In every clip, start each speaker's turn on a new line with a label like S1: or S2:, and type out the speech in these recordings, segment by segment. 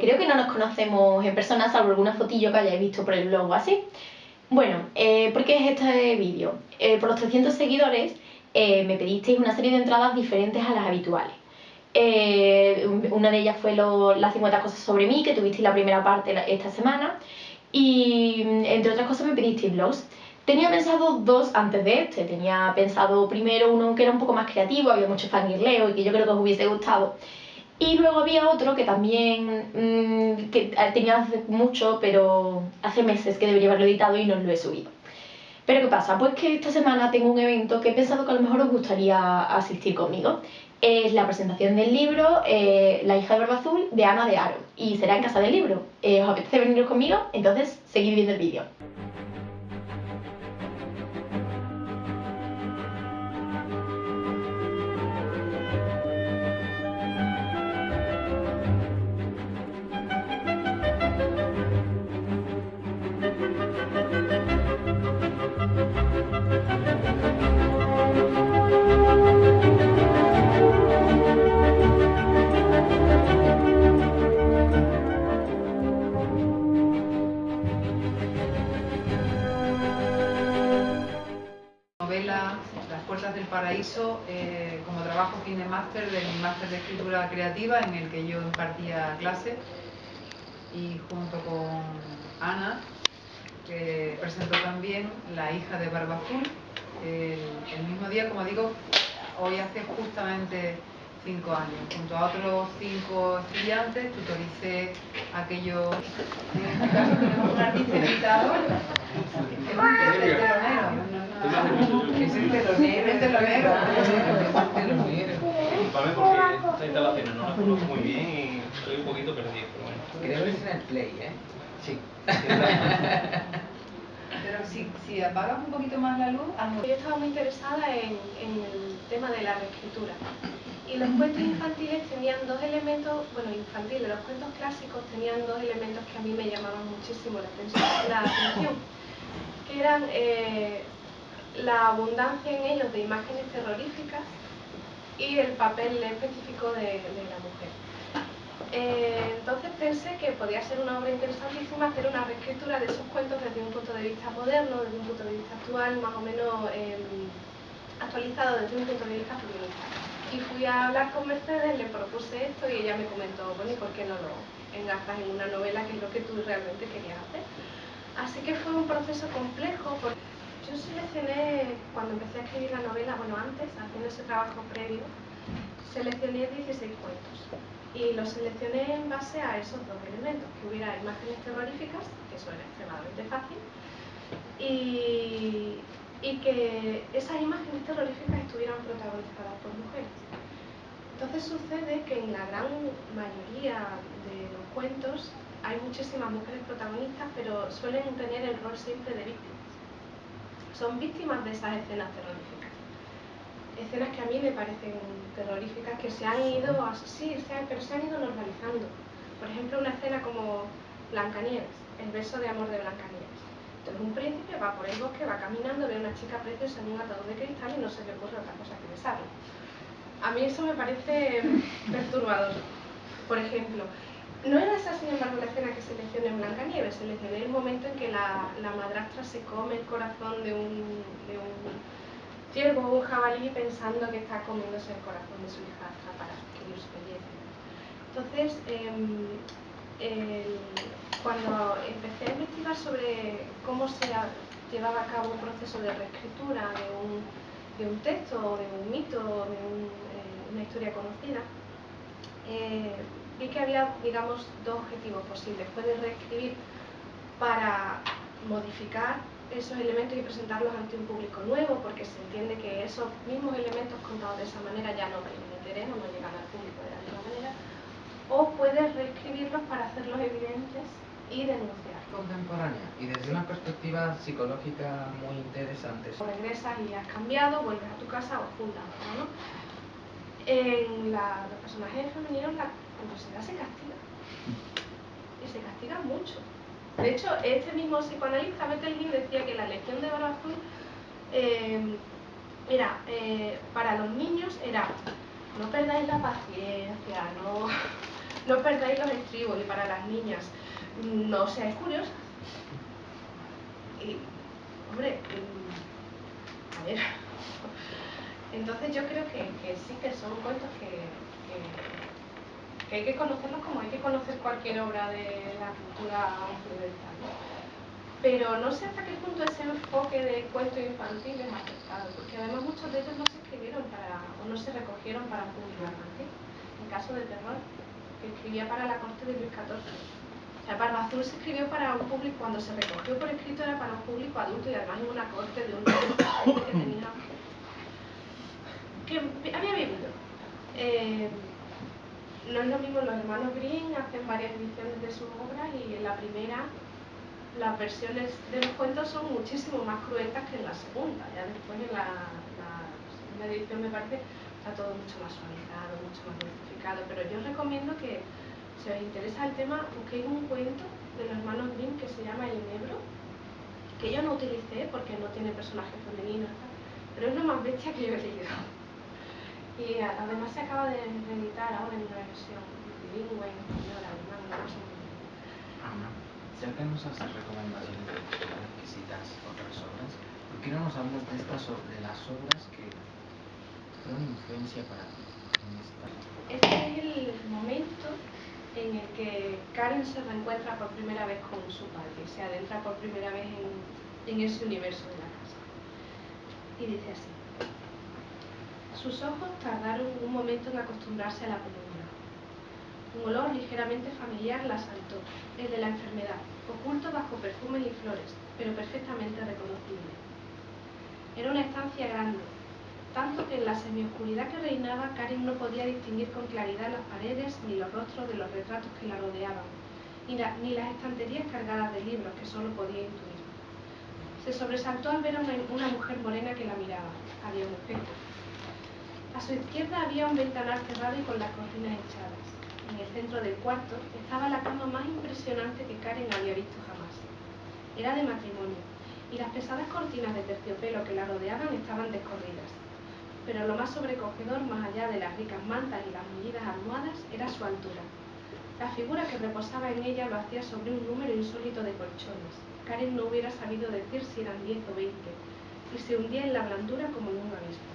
S1: Creo que no nos conocemos en persona, salvo alguna fotillo que hayáis visto por el blog o así. Bueno, ¿por qué es este vídeo? Por los 300 seguidores me pedisteis una serie de entradas diferentes a las habituales. Una de ellas fue las 50 cosas sobre mí, que tuvisteis la primera parte esta semana. Y entre otras cosas me pedisteis blogs. Tenía pensado dos antes de este. Tenía pensado primero uno que era un poco más creativo, había mucho fangirleo y que yo creo que os hubiese gustado. Y luego había otro que también que tenía hace mucho, pero hace meses que debería haberlo editado y no lo he subido. Pero ¿qué pasa? Pues que esta semana tengo un evento que he pensado que a lo mejor os gustaría asistir conmigo. Es la presentación del libro La hija de barba azul de Ana de Haro y será en Casa del Libro. ¿Os apetece veniros conmigo? Entonces, seguid viendo el vídeo.
S2: Novela Las puertas del paraíso como trabajo fin de máster de mi máster de escritura creativa en el que yo impartía clase, y junto con Ana que presentó también La hija de barba azul el mismo día, como digo, hoy hace justamente 5 años. Junto a otros 5 estudiantes tutoricé aquello. En este caso tenemos un artista invitado. Es el telonero. Es el telonero. El telonero.
S3: Disculpame porque esta instalación no la conozco muy bien y estoy un poquito perdido, pero bueno.
S4: Creo que es en el Play, ¿eh? Sí.
S2: Pero si apagas un poquito más la luz...
S5: Yo estaba muy interesada en el tema de la reescritura. Y los cuentos infantiles tenían dos elementos, bueno, infantiles, los cuentos clásicos tenían dos elementos que a mí me llamaban muchísimo la atención, que eran la abundancia en ellos de imágenes terroríficas y el papel específico de la mujer. Entonces pensé que podía ser una obra interesantísima hacer una reescritura de esos cuentos desde un punto de vista moderno, desde un punto de vista actual, más o menos actualizado desde un punto de vista feminista. Y fui a hablar con Mercedes, le propuse esto y ella me comentó, bueno, ¿y por qué no lo engarzas en una novela, que es lo que tú realmente querías hacer? Así que fue un proceso complejo, porque yo seleccioné, cuando empecé a escribir la novela, bueno, antes, haciendo ese trabajo previo, seleccioné 16 cuentos. Y los seleccioné en base a esos dos elementos, que hubiera imágenes terroríficas, que eso era extremadamente fácil, y que esas imágenes terroríficas estuvieran protagonizadas por mujeres. Entonces sucede que en la gran mayoría de los cuentos hay muchísimas mujeres protagonistas, pero suelen tener el rol siempre de víctimas. Son víctimas de esas escenas terroríficas. Escenas que a mí me parecen terroríficas, que se han ido, pero se han ido normalizando. Por ejemplo, una escena como Blancanieves, el beso de amor de Blancanieves. Entonces un príncipe va por el bosque, va caminando, ve a una chica preciosa en un ataúd de cristal y no se le ocurre otra cosa que besarla. A mí eso me parece perturbador. Por ejemplo, no era esa, sin embargo, la escena que seleccioné en Blancanieves. Seleccioné el momento en que la madrastra se come el corazón de un ciervo o un jabalí pensando que está comiéndose el corazón de su hijastra para adquirir su belleza. Entonces, cuando empecé a investigar sobre cómo se llevaba a cabo un proceso de reescritura de un texto o de un mito o de una historia conocida, vi que había, digamos, dos objetivos posibles. Puedes reescribir para modificar esos elementos y presentarlos ante un público nuevo, porque se entiende que esos mismos elementos contados de esa manera ya no tienen interés o no llegan al público de la misma manera, o puedes reescribirlos para hacerlos evidentes y denunciar.
S4: Contemporánea y desde una perspectiva psicológica muy interesante.
S5: Regresas y has cambiado, vuelves a tu casa o juntas, ¿no? En los personajes femeninos la curiosidad se castiga. Y se castiga mucho. De hecho, este mismo psicoanalista, Bettelheim, decía que la lección de barba azul para los niños era: no perdáis la paciencia, no perdáis los estribos, y para las niñas, no seáis curiosas. Y, hombre, a ver, entonces yo creo que sí que son cuentos que hay que conocerlos como hay que conocer cualquier obra de la cultura occidental, ¿no? Pero no sé hasta qué punto ese enfoque de cuentos infantiles ha afectado, porque además muchos de ellos no se escribieron o no se recogieron para público infantil. En caso de terror, que escribía para la corte de Luis XIV. O sea, Barba Azul se escribió para un público, cuando se recogió por escrito era para un público adulto y además en una corte de un rey que tenía... que había vivido. No es lo mismo, los hermanos Grimm hacen varias ediciones de sus obras y en la primera las versiones de los cuentos son muchísimo más cruentas que en la segunda. Ya después en la segunda edición me parece está todo mucho más suavizado, mucho más dulcificado, pero yo os recomiendo que si os interesa el tema busquéis un cuento de los hermanos Grimm que se llama El Enebro, que yo no utilicé porque no tiene personajes femeninos, pero es lo más bestia que yo he leído. Y además se acaba de reeditar ahora en una versión bilingüe, en español, alemán, una cosa muy bien.
S4: Ana, ya que nos haces recomendaciones de lectura y citas otras obras, ¿por qué no nos hablas de las obras que fueron influencia para ti en esta?
S5: Este es el momento en el que Karen se reencuentra por primera vez con su padre, se adentra por primera vez en ese universo de la casa. Y dice así: sus ojos tardaron un momento en acostumbrarse a la penumbra. Un olor ligeramente familiar la asaltó, el de la enfermedad, oculto bajo perfumes y flores, pero perfectamente reconocible. Era una estancia grande, tanto que en la semioscuridad que reinaba Karen no podía distinguir con claridad las paredes ni los rostros de los retratos que la rodeaban, ni las estanterías cargadas de libros que solo podía intuir. Se sobresaltó al ver a una mujer morena que la miraba. Había un espejo. A su izquierda había un ventanal cerrado y con las cortinas echadas. En el centro del cuarto estaba la cama más impresionante que Karen había visto jamás. Era de matrimonio, y las pesadas cortinas de terciopelo que la rodeaban estaban descorridas. Pero lo más sobrecogedor, más allá de las ricas mantas y las mullidas almohadas, era su altura. La figura que reposaba en ella lo hacía sobre un número insólito de colchones. Karen no hubiera sabido decir si eran 10 o 20, y se hundía en la blandura como en un abismo.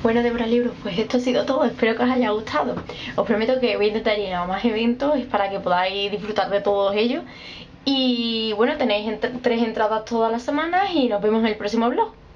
S1: Bueno, Débora Libros, pues esto ha sido todo. Espero que os haya gustado. Os prometo que voy a intentar ir a más eventos para que podáis disfrutar de todos ellos. Y bueno, tenéis 3 entradas todas las semanas y nos vemos en el próximo vlog.